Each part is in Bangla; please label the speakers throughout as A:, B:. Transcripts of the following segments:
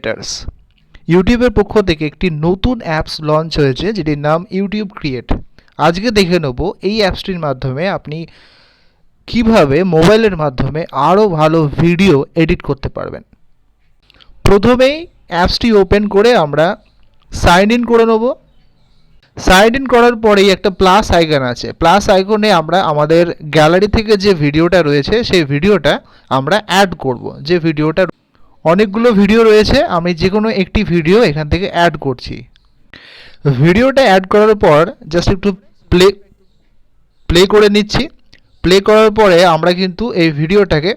A: ক্রিয়েটার্স ইউটিউবের পক্ষ থেকে একটি নতুন অ্যাপস লঞ্চ হয়েছে যেটির নাম ইউটিউব ক্রিয়েট। আজকে দেখে নেব এই অ্যাপসটির মাধ্যমে আপনি কিভাবে মোবাইলের মাধ্যমে আরও ভালো ভিডিও এডিট করতে পারবেন। প্রথমেই অ্যাপসটি ওপেন করে আমরা সাইন ইন করে নেব। সাইন ইন করার পরেই একটা প্লাস আইকন আছে, প্লাস আইকনে আমরা আমাদের গ্যালারি থেকে যে ভিডিওটা রয়েছে সেই ভিডিওটা আমরা অ্যাড করব। যে ভিডিওটা অনেকগুলো ভিডিও রয়েছে, আমি যে কোনো একটি ভিডিও এখান থেকে অ্যাড করছি। ভিডিওটা অ্যাড করার পর জাস্ট একটু প্লে করে নিচ্ছি। প্লে করার পরে আমরা কিন্তু এই ভিডিওটাকে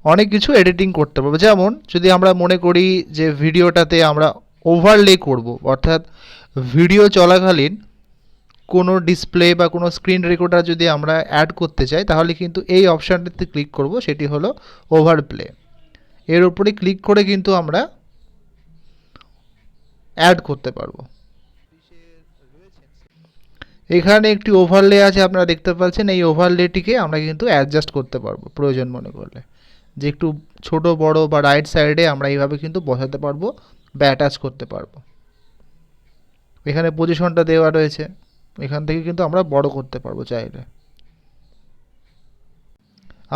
A: অনেক কিছু এডিটিং করতে পারবো। যেমন যদি আমরা মনে করি যে ভিডিওটাতে আমরা ওভারলে করব, অর্থাৎ ভিডিও চলাকালীন কোনো ডিসপ্লে বা কোনো স্ক্রিন রেকর্ডার যদি আমরা অ্যাড করতে চাই, তাহলে কিন্তু এই অপশানটিতে ক্লিক করব, সেটি হলো ওভারপ্লে। এর উপরে ক্লিক করে কিন্তু আমরা অ্যাড করতে পারবো। এখানে একটি ওভারলে আছে, আপনারা দেখতে পাচ্ছেন। এই ওভারলেটিকে আমরা কিন্তু অ্যাডজাস্ট করতে পারবো প্রয়োজন মনে করলে, যে একটু ছোট বড় বা রাইট সাইডে আমরা এইভাবে কিন্তু বসাতে পারবো বা অ্যাটাচ করতে পারবো। এখানে পজিশনটা দেওয়া রয়েছে, এখান থেকে কিন্তু আমরা বড় করতে পারবো চাইলে।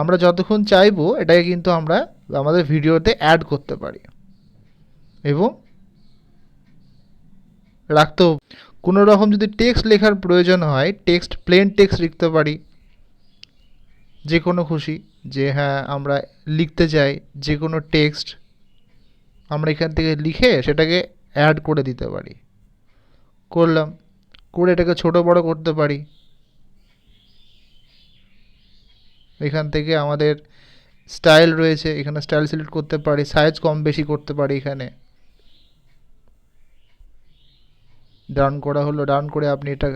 A: আমরা যতক্ষণ চাইবো এটাকে কিন্তু আমরা আমাদের ভিডিওতে অ্যাড করতে পারি এবং রাখতেও। কোনো রকম যদি টেক্সট লেখার প্রয়োজন হয়, টেক্সট প্লেন টেক্সট লিখতে পারি যে কোনো খুশি, যে হ্যাঁ আমরা লিখতে চাই যে কোনো টেক্সট আমরা এখান থেকে লিখে সেটাকে অ্যাড করে দিতে পারি। করলাম, করে এটাকে ছোট বড় করতে পারি। এখান থেকে আমাদের স্টাইল রয়েছে, এখানে স্টাইল সিলেক্ট করতে পারি, সাইজ কম বেশি করতে পারি। এখানে ডান করা হলো, ডান করে আপনি এটা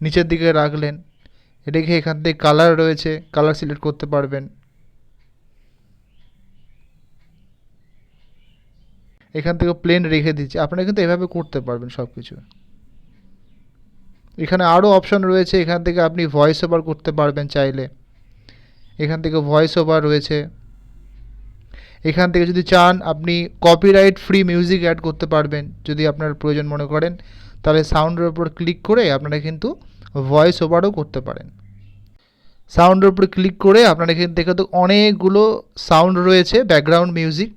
A: নিচের দিকে রাখলেন। এটাকে এখান থেকে কালার রয়েছে, কালার সিলেক্ট করতে পারবেন। এখান থেকে প্লেন রেখে দিচ্ছি, আপনারা কিন্তু এভাবে করতে পারবেন সব কিছু। এখানে আরও অপশন রয়েছে, এখান থেকে আপনি ভয়েস ওভার করতে পারবেন চাইলে। এখান থেকে ভয়েস ওভার রয়েছে। এখান থেকে যদি চান আপনি কপিরাইট ফ্রি মিউজিক অ্যাড করতে পারবেন, যদি আপনার প্রয়োজন মনে করেন। তাহলে সাউন্ডের উপর ক্লিক করে আপনারা কিন্তু ভয়েস ওভারও করতে পারেন। সাউন্ডের উপর ক্লিক করে আপনারা কিন্তু দেখে তো অনেকগুলো সাউন্ড রয়েছে, ব্যাকগ্রাউন্ড মিউজিক,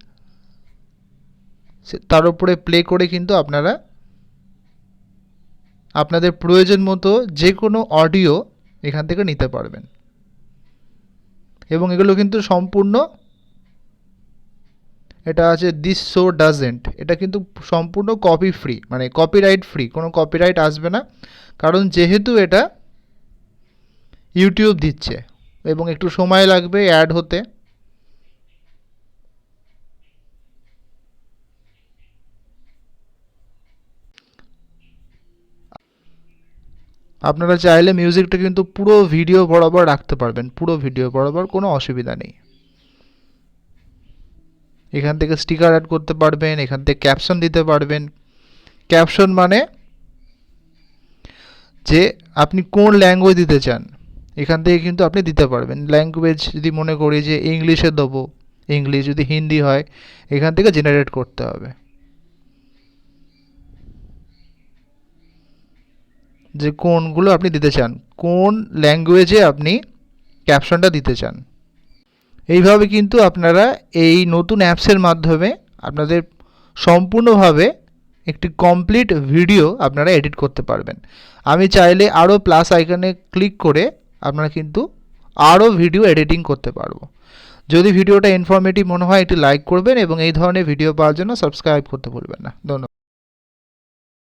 A: তার উপরে প্লে করে কিন্তু আপনারা আপনাদের প্রয়োজন মতো যে কোনো অডিও এখান থেকে নিতে পারবেন। এবং এগুলো কিন্তু সম্পূর্ণ, এটা আছে দিস শো ডাজেন্ট, এটা কিন্তু সম্পূর্ণ কপি ফ্রি, মানে কপিরাইট ফ্রি, কোনো কপিরাইট আসবে না, কারণ যেহেতু এটা ইউটিউব দিচ্ছে এবং একটু সময় লাগবে অ্যাড হতে। আপনারা চাইলে মিউজিকটা কিন্তু পুরো ভিডিও বরাবর রাখতে পারবেন, পুরো ভিডিও বরাবর, কোনো অসুবিধা নেই। এখান থেকে স্টিকার অ্যাড করতে পারবেন, এখান থেকে ক্যাপশন দিতে পারবেন। ক্যাপশন মানে যে আপনি কোন ল্যাঙ্গুয়েজ দিতে চান, এখান থেকে কিন্তু আপনি দিতে পারবেন। ল্যাঙ্গুয়েজ যদি মনে করি যে ইংলিশে দেবো, ইংলিশ, যদি হিন্দি হয় এখান থেকে জেনারেট করতে হবে যে কোনগুলো আপনি দিতে চান, কোন ল্যাঙ্গুয়েজে আপনি ক্যাপশনটা দিতে চান। এইভাবে কিন্তু আপনারা এই নতুন অ্যাপসের মাধ্যমে আপনাদের সম্পূর্ণভাবে একটি কমপ্লিট ভিডিও আপনারা এডিট করতে পারবেন। আমি চাইলে আরও প্লাস আইকনে ক্লিক করে আপনারা কিন্তু আরও ভিডিও এডিটিং করতে পারবো। যদি ভিডিওটা ইনফরমেটিভ মনে হয় একটি লাইক করবেন এবং এই ধরনের ভিডিও পাওয়ার জন্য সাবস্ক্রাইব করতে ভুলবেন না। ধন্যবাদ।